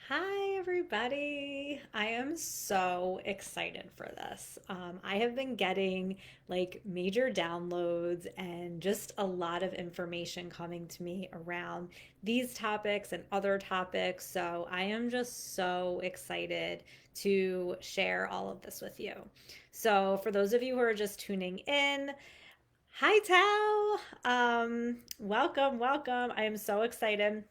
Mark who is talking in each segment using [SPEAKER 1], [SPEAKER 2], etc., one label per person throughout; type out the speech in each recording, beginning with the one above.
[SPEAKER 1] Hi, everybody. I am so excited for this. I have been getting like major downloads and just a lot of information coming to me around these topics and other topics. So I am just so excited to share all of this with you. So, for those of you who are just tuning in, hi, Tao. Welcome, welcome. I am so excited.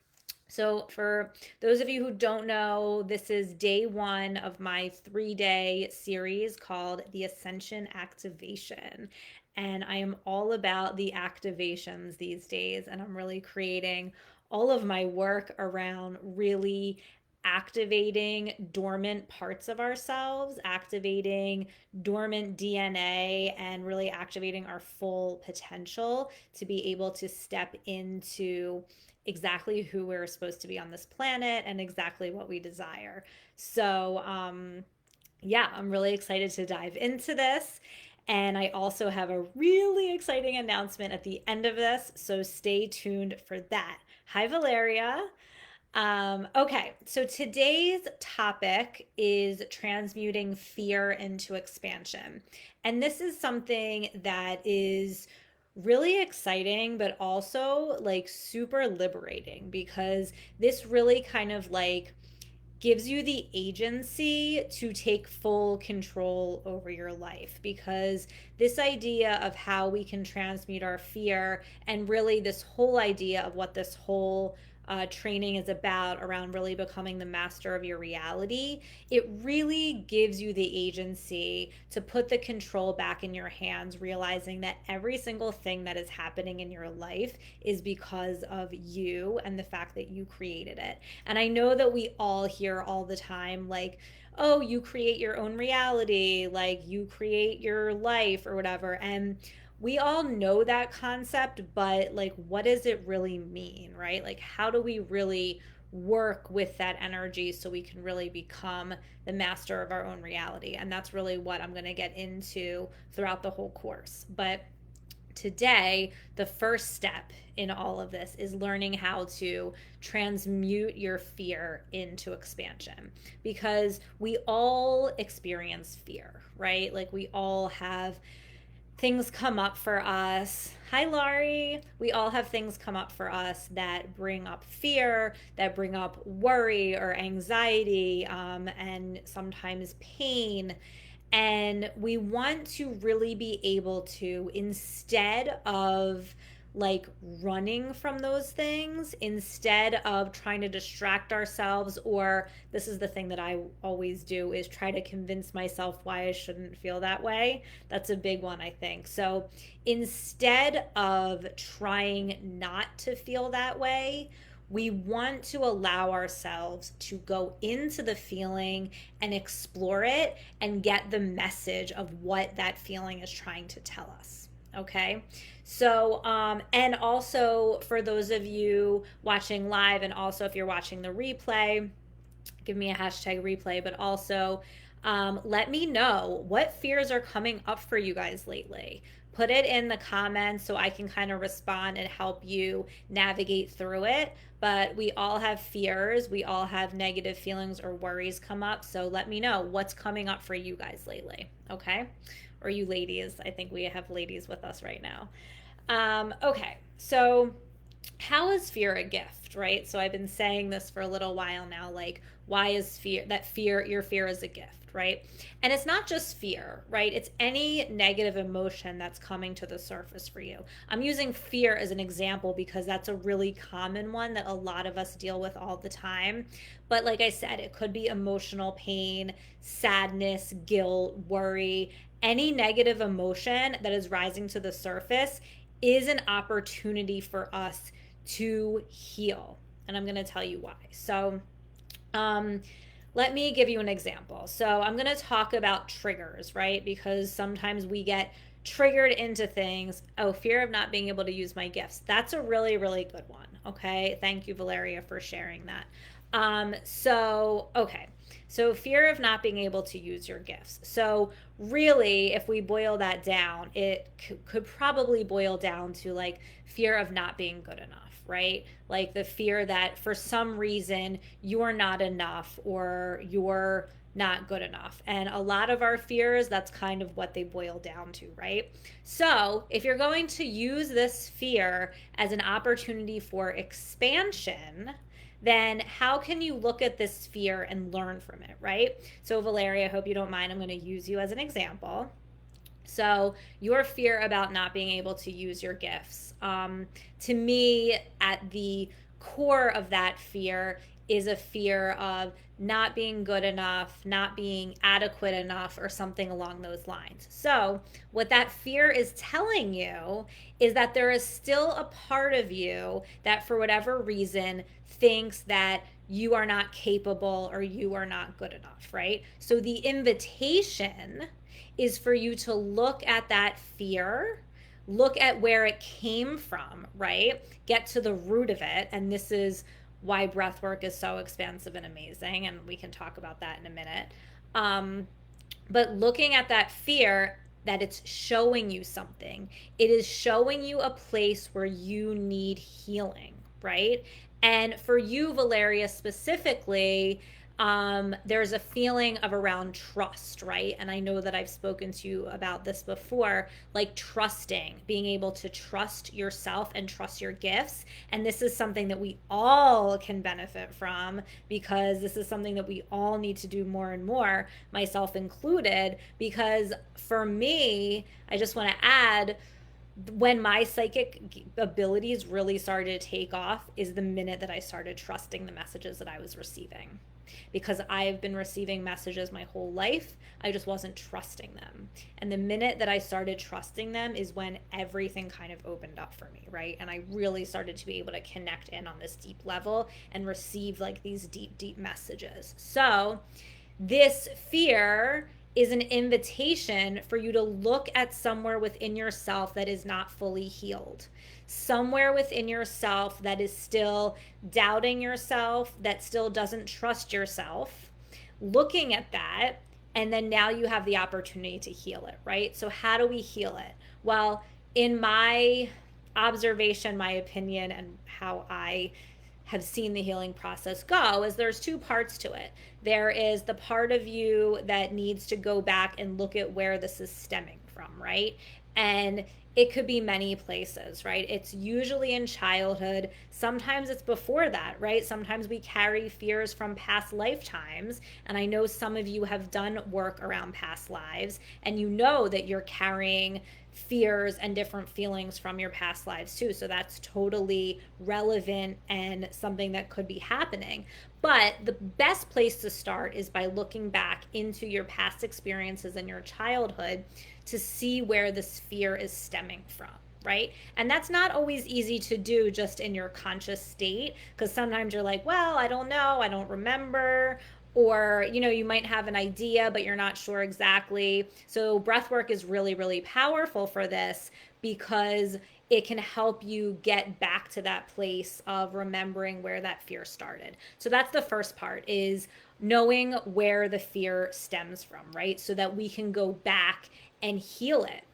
[SPEAKER 1] So, for those of you who don't know, this is day one of my 3-day series called the Ascension Activation. And I am all about the activations these days. And I'm really creating all of my work around really activating dormant parts of ourselves, activating dormant DNA, and really activating our full potential to be able to step into exactly who we're supposed to be on this planet and exactly what we desire. So, yeah, I'm really excited to dive into this. And I also have a really exciting announcement at the end of this. So stay tuned for that. Hi, Valeria. Okay, so today's topic is transmuting fear into expansion. And this is something that is really exciting, but also like super liberating because this really kind of like gives you the agency to take full control over your life, because this idea of how we can transmute our fear, and really this whole idea of what this whole training is about around really becoming the master of your reality, it really gives you the agency to put the control back in your hands, realizing that every single thing that is happening in your life is because of you and the fact that you created it. And I know that we all hear all the time, like, oh, you create your own reality, like you create your life or whatever. And we all know that concept, but like, what does it really mean, right? Like, how do we really work with that energy so we can really become the master of our own reality? And that's really what I'm going to get into throughout the whole course. But today, the first step in all of this is learning how to transmute your fear into expansion, because we all experience fear, right? Like, we all have things come up for us. Hi, Laurie. We all have things come up for us that bring up fear, that bring up worry or anxiety, and sometimes pain. And we want to really be able to, instead of like running from those things, instead of trying to distract ourselves, or this is the thing that I always do, is try to convince myself why I shouldn't feel that way. That's a big one, I think. So instead of trying not to feel that way, we want to allow ourselves to go into the feeling and explore it and get the message of what that feeling is trying to tell us. Okay. So, and also for those of you watching live, and also if you're watching the replay, give me a hashtag replay, but also let me know what fears are coming up for you guys lately. Put it in the comments so I can kind of respond and help you navigate through it. But we all have fears, we all have negative feelings or worries come up. So let me know what's coming up for you guys lately, okay? Or you ladies. I think we have ladies with us right now. Okay, so how is fear a gift, right? So I've been saying this for a little while now, like, why is your fear is a gift, right? And it's not just fear, right? It's any negative emotion that's coming to the surface for you. I'm using fear as an example because that's a really common one that a lot of us deal with all the time. But like I said, it could be emotional pain, sadness, guilt, worry. Any negative emotion that is rising to the surface is an opportunity for us to heal. And I'm going to tell you why. So, um, let me give you an example. So, I'm going to talk about triggers, right? Because sometimes we get triggered into things. Oh, fear of not being able to use my gifts. That's a really, really good one. Okay. Thank you, Valeria, for sharing that. Okay. So, fear of not being able to use your gifts. So, really, if we boil that down, it could probably boil down to like fear of not being good enough, right? Like the fear that for some reason you're not enough or you're not good enough. And a lot of our fears, that's kind of what they boil down to, right? So if you're going to use this fear as an opportunity for expansion, then how can you look at this fear and learn from it, right? So, Valeria, I hope you don't mind. I'm going to use you as an example. So, your fear about not being able to use your gifts. To me, at the core of that fear is a fear of not being good enough, not being adequate enough, or something along those lines. So, what that fear is telling you is that there is still a part of you that, for whatever reason, thinks that you are not capable or you are not good enough, right? So, the invitation is for you to look at that fear, look at where it came from, right? Get to the root of it. And this is why breath work is so expansive and amazing. And we can talk about that in a minute. But looking at that fear, that it's showing you something, it is showing you a place where you need healing, right? And for you, Valeria, specifically, there's a feeling of around trust, right? And I know that I've spoken to you about this before, like trusting, being able to trust yourself and trust your gifts. And this is something that we all can benefit from because this is something that we all need to do more and more, myself included. Because for me, I just want to add, when my psychic abilities really started to take off is the minute that I started trusting the messages that I was receiving. Because I've been receiving messages my whole life, I just wasn't trusting them. And the minute that I started trusting them is when everything kind of opened up for me, right? And I really started to be able to connect in on this deep level and receive like these deep, deep messages. So this fear is an invitation for you to look at somewhere within yourself that is not fully healed, somewhere within yourself that is still doubting yourself, that still doesn't trust yourself, looking at that, and then now you have the opportunity to heal it, right? So how do we heal it? Well, in my observation, my opinion, and how I have seen the healing process go is there's two parts to it. There is the part of you that needs to go back and look at where this is stemming from, right? And it could be many places, right? It's usually in childhood. Sometimes it's before that, right? Sometimes we carry fears from past lifetimes. And I know some of you have done work around past lives, and you know that you're carrying fears and different feelings from your past lives too. So that's totally relevant and something that could be happening. But the best place to start is by looking back into your past experiences in your childhood to see where this fear is stemming from, right? And that's not always easy to do just in your conscious state, because sometimes you're like, well, I don't know, I don't remember, or you might have an idea but you're not sure exactly. So breath work is really, really powerful for this because it can help you get back to that place of remembering where that fear started. So that's the first part, is knowing where the fear stems from, right? So that we can go back and heal it.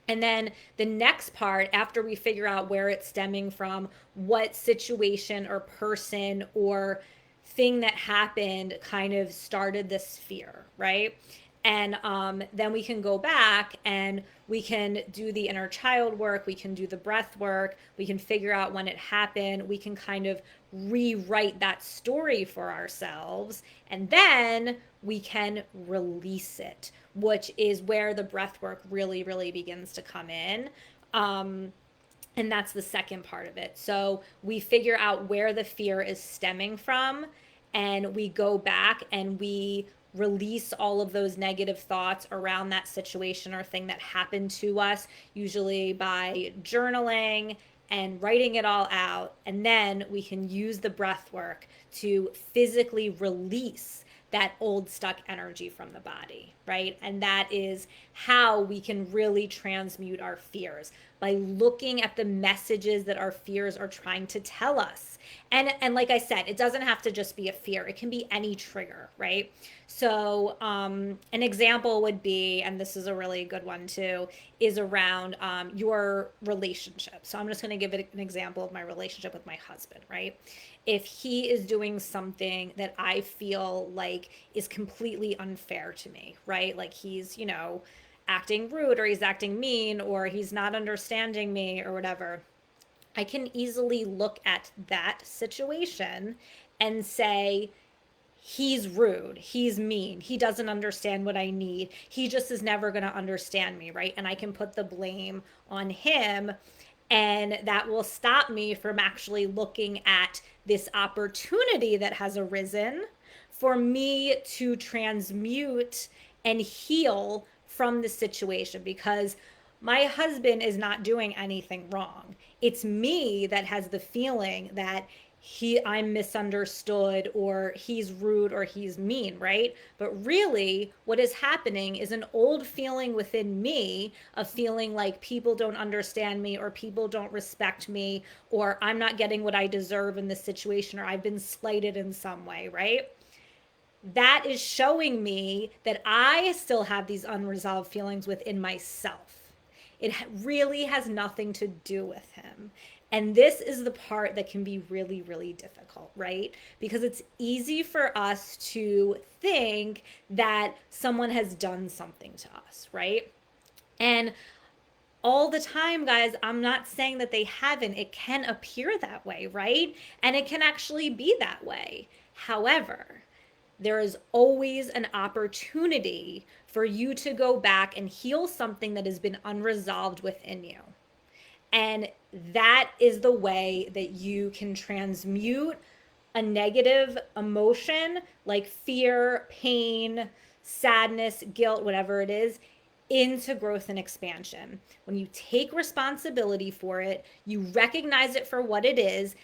[SPEAKER 1] And then the next part, after we figure out where it's stemming from, what situation or person or thing that happened kind of started this fear, right? And then we can go back and we can do the inner child work, we can do the breath work, we can figure out when it happened, we can kind of rewrite that story for ourselves, and then we can release it, which is where the breath work really, really begins to come in. And that's the second part of it. So we figure out where the fear is stemming from, and we go back and we release all of those negative thoughts around that situation or thing that happened to us, usually by journaling and writing it all out. And then we can use the breath work to physically release that old stuck energy from the body, right? And that is how we can really transmute our fears, by looking at the messages that our fears are trying to tell us. And like I said, it doesn't have to just be a fear. It can be any trigger, right? So an example would be, and this is a really good one too, is around your relationship. So I'm just going to give it an example of my relationship with my husband, right? If he is doing something that I feel like is completely unfair to me, right? Like he's, acting rude, or he's acting mean, or he's not understanding me, or whatever, I can easily look at that situation and say, he's rude, he's mean, he doesn't understand what I need, he just is never going to understand me, right? And I can put the blame on him, and that will stop me from actually looking at this opportunity that has arisen for me to transmute and heal from the situation, because my husband is not doing anything wrong. It's me that has the feeling that I'm misunderstood, or he's rude, or he's mean, right? But really what is happening is an old feeling within me of feeling like people don't understand me, or people don't respect me, or I'm not getting what I deserve in this situation, or I've been slighted in some way, right? That is showing me that I still have these unresolved feelings within myself. It really has nothing to do with him. And this is the part that can be really, really difficult, right? Because it's easy for us to think that someone has done something to us, right? And all the time, guys, I'm not saying that they haven't. It can appear that way, right? And it can actually be that way. However, there is always an opportunity for you to go back and heal something that has been unresolved within you. And that is the way that you can transmute a negative emotion like fear, pain, sadness, guilt, whatever it is, into growth and expansion. When you take responsibility for it, you recognize it for what it is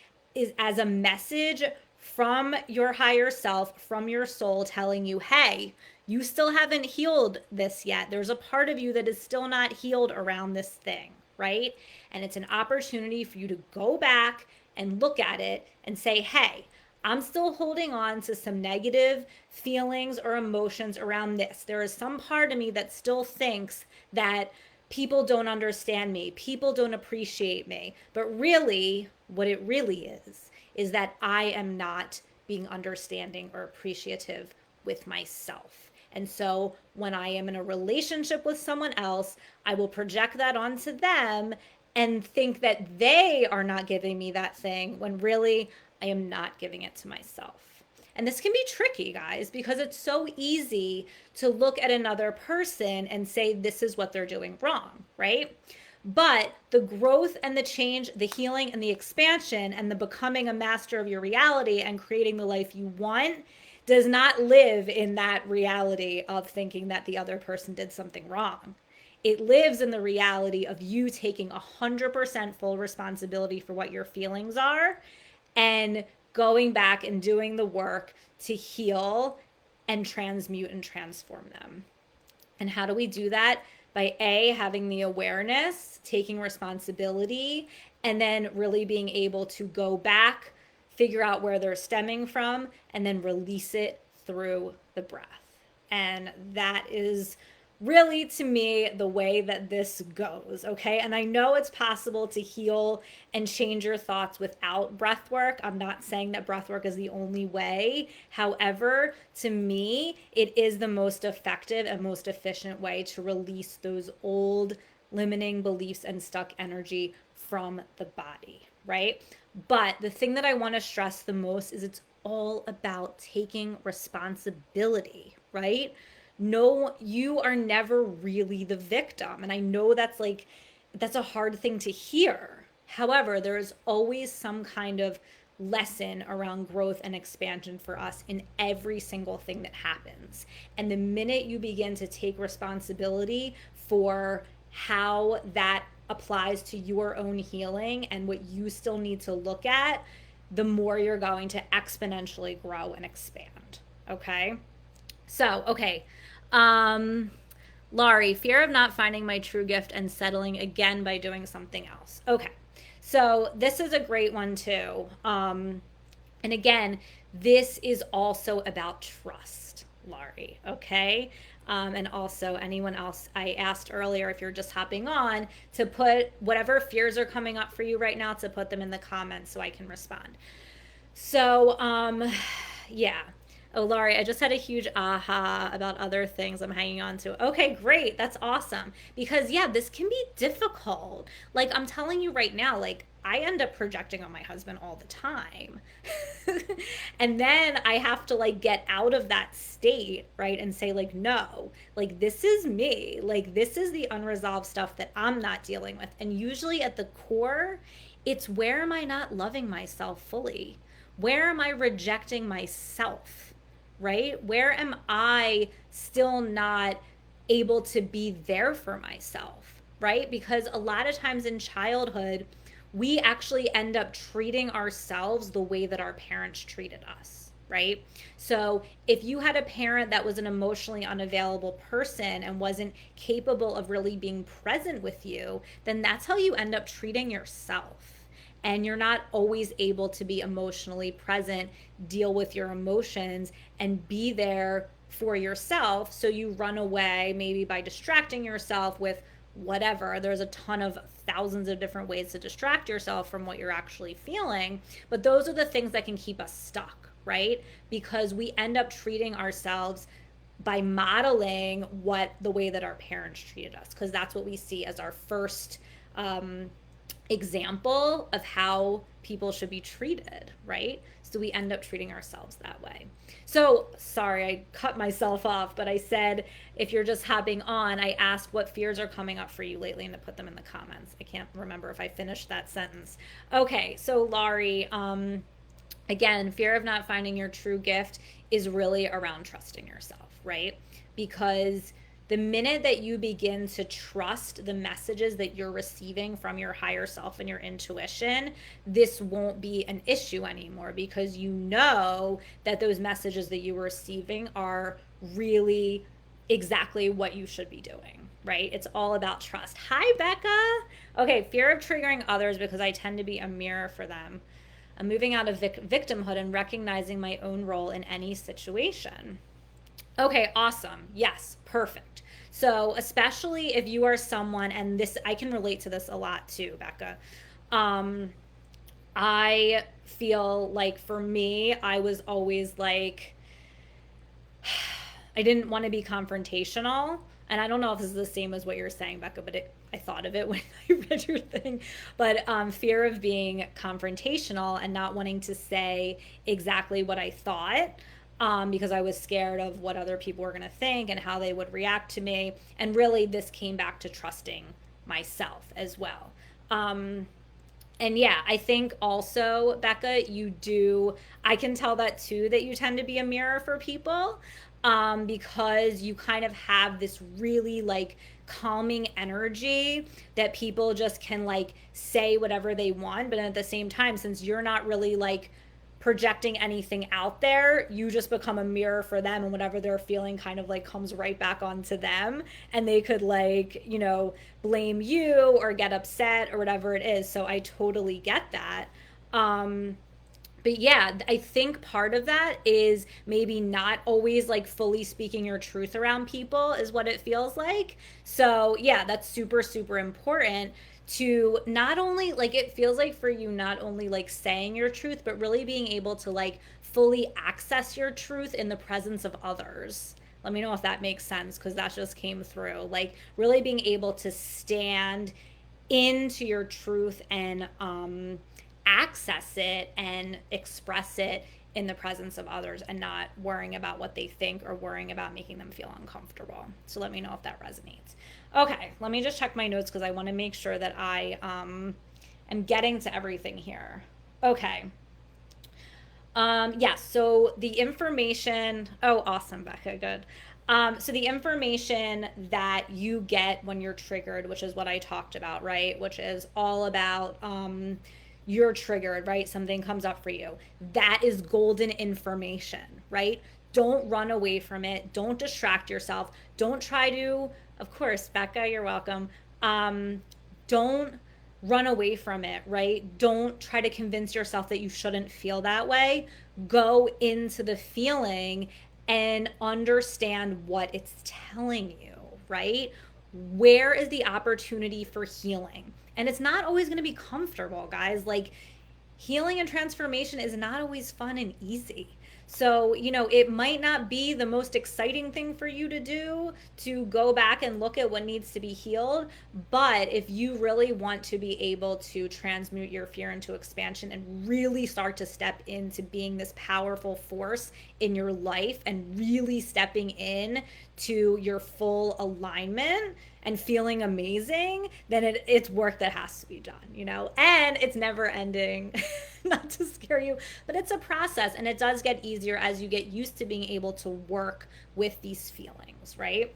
[SPEAKER 1] as a message from your higher self, from your soul, telling you, hey, you still haven't healed this yet. There's a part of you that is still not healed around this thing, right? And it's an opportunity for you to go back and look at it and say, hey, I'm still holding on to some negative feelings or emotions around this. There is some part of me that still thinks that people don't understand me, people don't appreciate me. But really, what it really is that I am not being understanding or appreciative with myself. And so when I am in a relationship with someone else, I will project that onto them and think that they are not giving me that thing, when really I am not giving it to myself. And this can be tricky, guys, because it's so easy to look at another person and say, this is what they're doing wrong, right? But the growth and the change, the healing and the expansion, and the becoming a master of your reality and creating the life you want does not live in that reality of thinking that the other person did something wrong. It lives in the reality of you taking 100% full responsibility for what your feelings are, and going back and doing the work to heal and transmute and transform them. And how do we do that? By having the awareness, taking responsibility, and then really being able to go back, figure out where they're stemming from, and then release it through the breath. And that is really, to me, the way that this goes, okay? And I know it's possible to heal and change your thoughts without breath work. I'm not saying that breath work is the only way. However, to me, it is the most effective and most efficient way to release those old limiting beliefs and stuck energy from the body, right? But the thing that I want to stress the most is it's all about taking responsibility, right? No, you are never really the victim. And I know that's a hard thing to hear. However, there is always some kind of lesson around growth and expansion for us in every single thing that happens. And the minute you begin to take responsibility for how that applies to your own healing and what you still need to look at, the more you're going to exponentially grow and expand. Okay? So, okay. Laurie, fear of not finding my true gift and settling again by doing something else. Okay. So this is a great one too. And again, this is also about trust, Laurie. Okay. And also, anyone else, I asked earlier if you're just hopping on to put whatever fears are coming up for you right now to put them in the comments so I can respond. So, yeah. Oh, Laurie, I just had a huge aha about other things I'm hanging on to. Okay, great. That's awesome. Because, yeah, this can be difficult. Like, I'm telling you right now, like, I end up projecting on my husband all the time. And then I have to, like, get out of that state, right? And say, like, no, like, this is me. Like, this is the unresolved stuff that I'm not dealing with. And usually at the core, it's where am I not loving myself fully? Where am I rejecting myself, right? Where am I still not able to be there for myself, right? Because a lot of times in childhood, we actually end up treating ourselves the way that our parents treated us, right? So if you had a parent that was an emotionally unavailable person and wasn't capable of really being present with you, then that's how you end up treating yourself, and you're not always able to be emotionally present, deal with your emotions, and be there for yourself. So you run away, maybe by distracting yourself with whatever. There's a ton of thousands of different ways to distract yourself from what you're actually feeling. But those are the things that can keep us stuck, right? Because we end up treating ourselves by modeling what the way that our parents treated us, because that's what we see as our first example of how people should be treated, right? So we end up treating ourselves that way. So, sorry, I cut myself off, but I said if you're just hopping on, I asked what fears are coming up for you lately and to put them in the comments. I can't remember if I finished that sentence. Okay, so Laurie, again, fear of not finding your true gift is really around trusting yourself, right? Because the minute that you begin to trust the messages that you're receiving from your higher self and your intuition, this won't be an issue anymore, because you know that those messages that you were receiving are really exactly what you should be doing, right? It's all about trust. Hi, Becca. Okay, fear of triggering others because I tend to be a mirror for them. I'm moving out of victimhood and recognizing my own role in any situation. Okay, awesome. Yes, perfect. So, especially if you are someone, and this, I can relate to this a lot too, Becca. I feel like for me, I was always like, I didn't want to be confrontational. And I don't know if this is the same as what you're saying, Becca, but I thought of it when I read your thing. But fear of being confrontational and not wanting to say exactly what I thought, because I was scared of what other people were going to think and how they would react to me. And really, this came back to trusting myself as well. And yeah, I think also, Becca, I can tell that too, that you tend to be a mirror for people, because you kind of have this really like calming energy that people just can like say whatever they want. But at the same time, since you're not really like projecting anything out there, you just become a mirror for them, and whatever they're feeling kind of like comes right back onto them, and they could like, blame you or get upset or whatever it is. So I totally get that. But yeah, I think part of that is maybe not always like fully speaking your truth around people is what it feels like. So yeah, that's super, super important to not only like, it feels like for you, not only like saying your truth, but really being able to like fully access your truth in the presence of others. Let me know if that makes sense, because that just came through. Like really being able to stand into your truth and access it and express it in the presence of others, and not worrying about what they think or worrying about making them feel uncomfortable. So let me know if that resonates. Okay, let me just check my notes because I want to make sure that I am getting to everything here. Okay. Yes, so the information, oh, awesome, Becca, good. So the information that you get when you're triggered, which is what I talked about, right? Which is all about you're triggered, right? Something comes up for you. That is golden information, right? Don't run away from it. Don't distract yourself. Don't try to, of course, Becca, you're welcome. Um, don't run away from it, right? Don't try to convince yourself that you shouldn't feel that way. Go into the feeling and understand what it's telling you, right? Where is the opportunity for healing? And it's not always going to be comfortable, guys. Like, healing and transformation is not always fun and easy. So, it might not be the most exciting thing for you to do to go back and look at what needs to be healed. But if you really want to be able to transmute your fear into expansion and really start to step into being this powerful force in your life and really stepping in to your full alignment and feeling amazing, then it's work that has to be done. And it's never ending. Not to scare you, but it's a process, and it does get easier as you get used to being able to work with these feelings, right?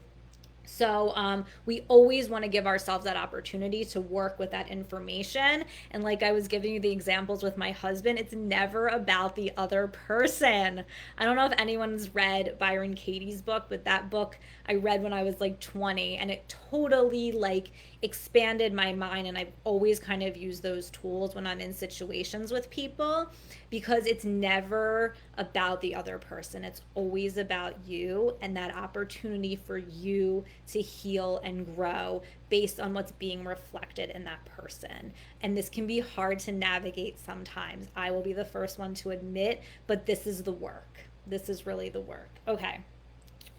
[SPEAKER 1] So we always want to give ourselves that opportunity to work with that information. And like I was giving you the examples with my husband, it's never about the other person. I don't know if anyone's read Byron Katie's book, but that book I read when I was like 20, and it totally like expanded my mind. And I've always kind of used those tools when I'm in situations with people, because it's never about the other person. It's always about you and that opportunity for you to heal and grow based on what's being reflected in that person. And this can be hard to navigate sometimes. I will be the first one to admit, but this is the work. This is really the work. Okay.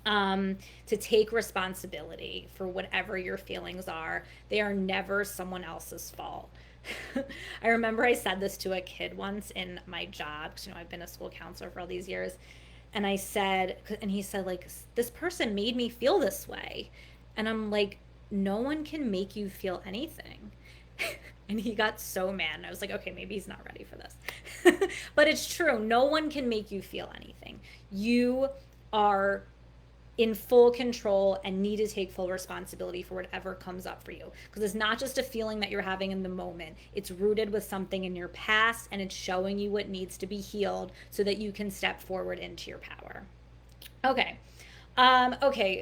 [SPEAKER 1] To take responsibility for whatever your feelings are. They are never someone else's fault. I remember I said this to a kid once in my job, because I've been a school counselor for all these years, and I said, and he said, like, this person made me feel this way, and I'm like, no one can make you feel anything. And he got so mad, and I was like, okay, maybe he's not ready for this. But it's true. No one can make you feel anything. You are in full control and need to take full responsibility for whatever comes up for you, because it's not just a feeling that you're having in the moment. It's rooted with something in your past, and it's showing you what needs to be healed so that you can step forward into your power. Okay.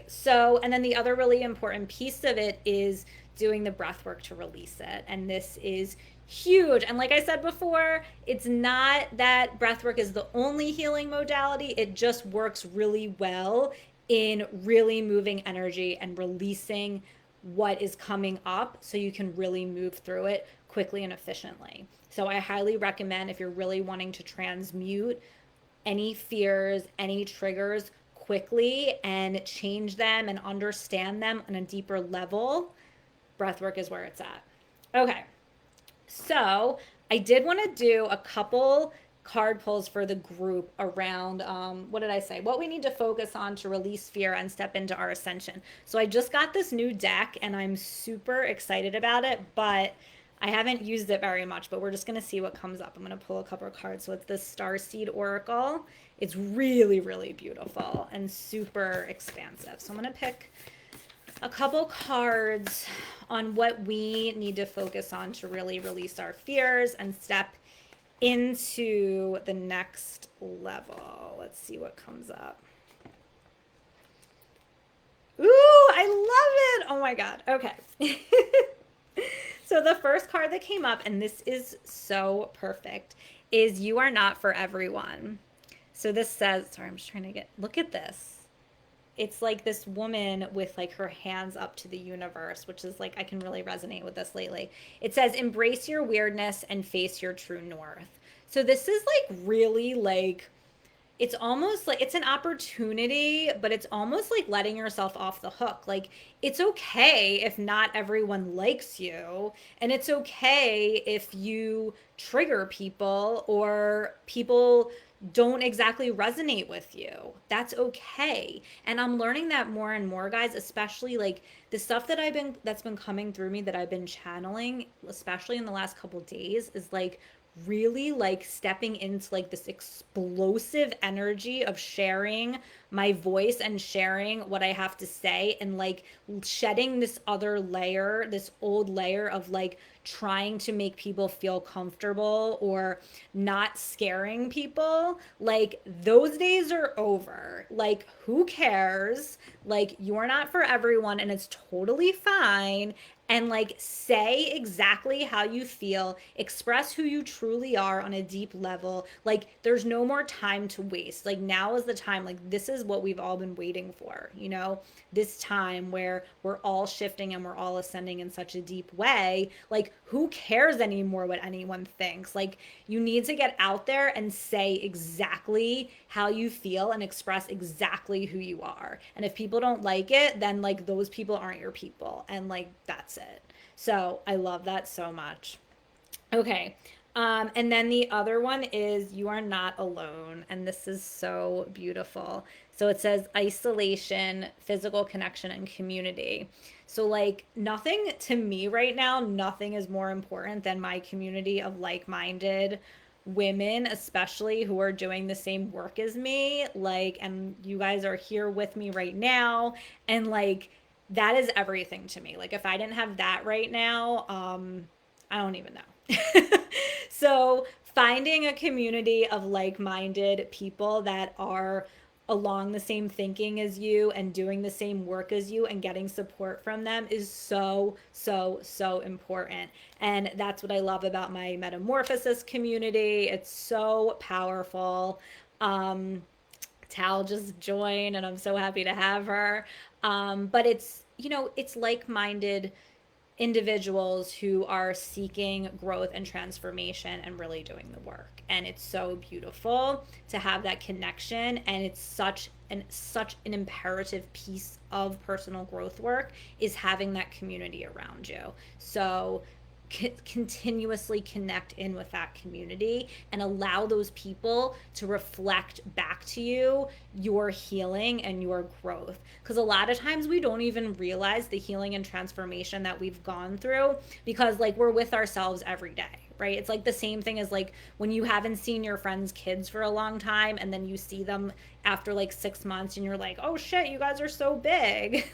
[SPEAKER 1] So, and then the other really important piece of it is doing the breath work to release it. And this is huge. And like I said before, it's not that breath work is the only healing modality. It just works really well in really moving energy and releasing what is coming up so you can really move through it quickly and efficiently. So I highly recommend, if you're really wanting to transmute any fears, any triggers quickly and change them and understand them on a deeper level, breathwork is where it's at. Okay. So I did want to do a couple card pulls for the group around what did I say? What we need to focus on to release fear and step into our ascension. So I just got this new deck and I'm super excited about it, but I haven't used it very much, but we're just going to see what comes up. I'm going to pull a couple of cards. So it's the Starseed Oracle. It's really, really beautiful and super expansive. So I'm going to pick a couple cards on what we need to focus on to really release our fears and step into the next level. Let's see what comes up. Ooh, I love it. Oh my God. Okay. So the first card that came up, and this is so perfect, is You Are Not For Everyone. So this says, sorry, I'm just trying to look at this. It's like this woman with like her hands up to the universe, which is like, I can really resonate with this lately. It says, embrace your weirdness and face your true north. So this is like really like, it's almost like it's an opportunity, but it's almost like letting yourself off the hook. Like, it's okay if not everyone likes you, and it's okay if you trigger people or people don't exactly resonate with you. That's okay. And I'm learning that more and more, guys, especially like the stuff that's been coming through me that I've been channeling, especially in the last couple days, is like really like stepping into like this explosive energy of sharing my voice and sharing what I have to say, and like shedding this other layer, this old layer of like trying to make people feel comfortable or not scaring people. Like those days are over. Like who cares? Like you're not for everyone and it's totally fine. And like say exactly how you feel, express who you truly are on a deep level. Like there's no more time to waste. Like now is the time. Like this is what we've all been waiting for, you know, this time where we're all shifting and we're all ascending in such a deep way. Like who cares anymore what anyone thinks? Like you need to get out there and say exactly how you feel and express exactly who you are. And if people don't like it, then like those people aren't your people. And like that's it. So I love that so much. Okay. And then the other one is you are not alone. And this is so beautiful. So it says isolation, physical connection, and community. So, like, nothing to me right now, nothing is more important than my community of like minded women, especially who are doing the same work as me. Like, and you guys are here with me right now. And like, that is everything to me. Like, if I didn't have that right now, I don't even know. So, finding a community of like minded people that are along the same thinking as you and doing the same work as you and getting support from them is so, so, so important. And that's what I love about my metamorphosis community. It's so powerful. Tal just joined, and I'm so happy to have her. But it's, you know, it's like minded individuals who are seeking growth and transformation and really doing the work. And it's so beautiful to have that connection, and it's such an imperative piece of personal growth work is having that community around you. So continuously connect in with that community and allow those people to reflect back to you your healing and your growth, because a lot of times we don't even realize the healing and transformation that we've gone through because like we're with ourselves every day, right? It's like the same thing as like when you haven't seen your friends' kids for a long time and then you see them after like 6 months and you're like, oh shit, you guys are so big.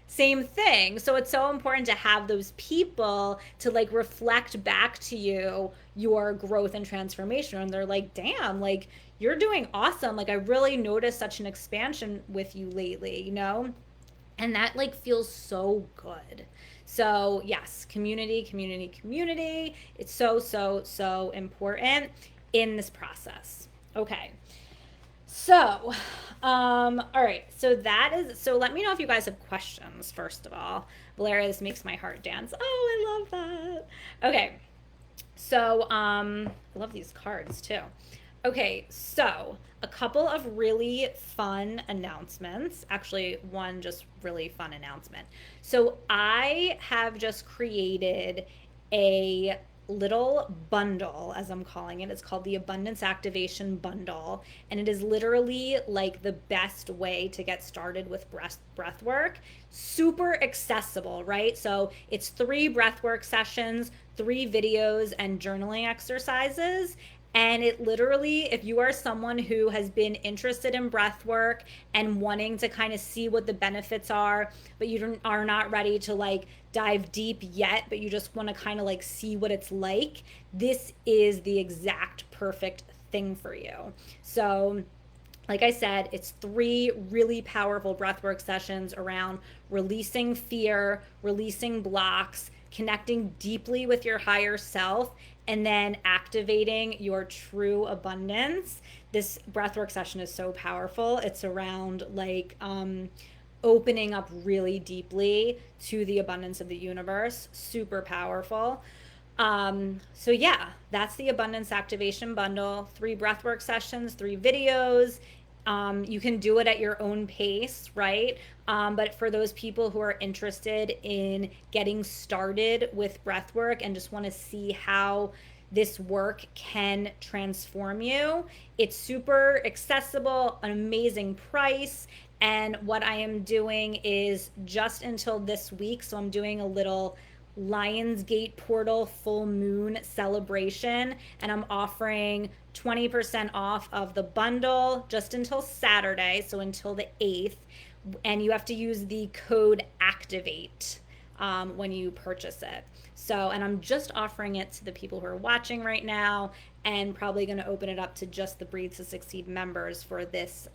[SPEAKER 1] Same thing. So it's so important to have those people to like reflect back to you your growth and transformation. And they're like, damn, like you're doing awesome. Like I really noticed such an expansion with you lately, you know? And that like feels so good. So yes, community, community, community. It's so, so, so important in this process. Okay. So, all right. So that is, so let me know if you guys have questions, first of all. Valeria, this makes my heart dance. Oh, I love that. Okay. So, I love these cards too. Okay. So, a couple of really fun announcements. Actually, one just really fun announcement. So, I have just created a little bundle, as I'm calling it. It's called the Abundance Activation Bundle, and it is literally like the best way to get started with breath work. Super accessible, right? So it's 3 breath work sessions, 3 videos, and journaling exercises. And it literally, if you are someone who has been interested in breath work and wanting to kind of see what the benefits are, but you are not ready to like dive deep yet, but you just want to kind of like see what it's like, this is the exact perfect thing for you. So, like I said, it's 3 really powerful breathwork sessions around releasing fear, releasing blocks, connecting deeply with your higher self, and then activating your true abundance. This breathwork session is so powerful. It's around like opening up really deeply to the abundance of the universe. Super powerful. So yeah, that's the Abundance Activation Bundle. 3 breathwork sessions, 3 videos. You can do it at your own pace, right? But for those people who are interested in getting started with breath work and just want to see how this work can transform you, it's super accessible, an amazing price. And what I am doing is just until this week, so I'm doing a little Lionsgate Portal Full Moon Celebration, and I'm offering 20% off of the bundle just until Saturday, so until the 8th. And you have to use the code ACTIVATE when you purchase it. So, and I'm just offering it to the people who are watching right now, and probably going to open it up to just the Breathe to Succeed members for this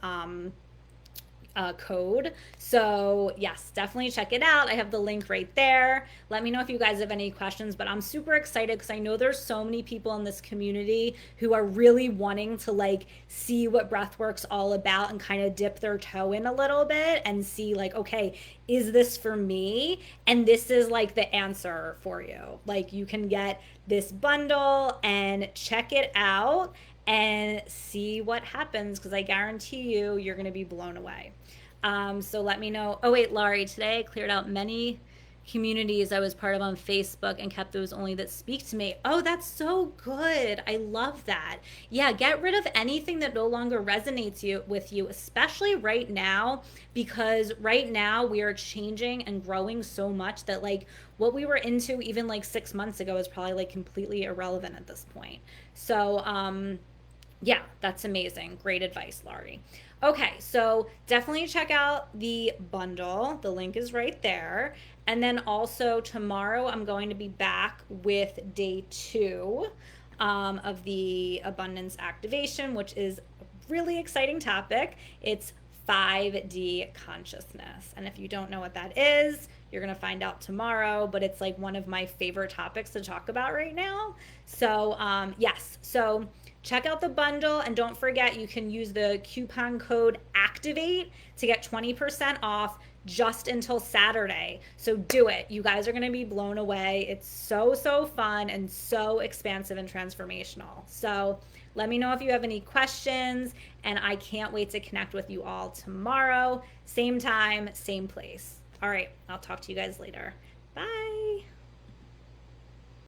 [SPEAKER 1] code. So yes, definitely check it out. I have the link right there. Let me know if you guys have any questions, but I'm super excited because I know there's so many people in this community who are really wanting to like see what breathwork's all about and kind of dip their toe in a little bit and see like, okay, is this for me? And this is like the answer for you. Like you can get this bundle and check it out and see what happens because I guarantee you're going to be blown away. So let me know. Oh, wait, Laurie, today I cleared out many communities I was part of on Facebook and kept those only that speak to me. Oh, that's so good. I love that. Yeah, get rid of anything that no longer resonates with you, especially right now, because right now we are changing and growing so much that like what we were into even like 6 months ago is probably like completely irrelevant at this point. So, yeah, that's amazing. Great advice, Laurie. Okay, so definitely check out the bundle. The link is right there. And then also tomorrow, I'm going to be back with day 2 of the abundance activation, which is a really exciting topic. It's 5D consciousness. And if you don't know what that is, you're going to find out tomorrow, but it's like one of my favorite topics to talk about right now. So, yes. So, check out the bundle and don't forget you can use the coupon code ACTIVATE to get 20% off just until Saturday. So do it. You guys are going to be blown away. It's so, so fun and so expansive and transformational. So let me know if you have any questions, and I can't wait to connect with you all tomorrow. Same time, same place. All right, I'll talk to you guys later. Bye.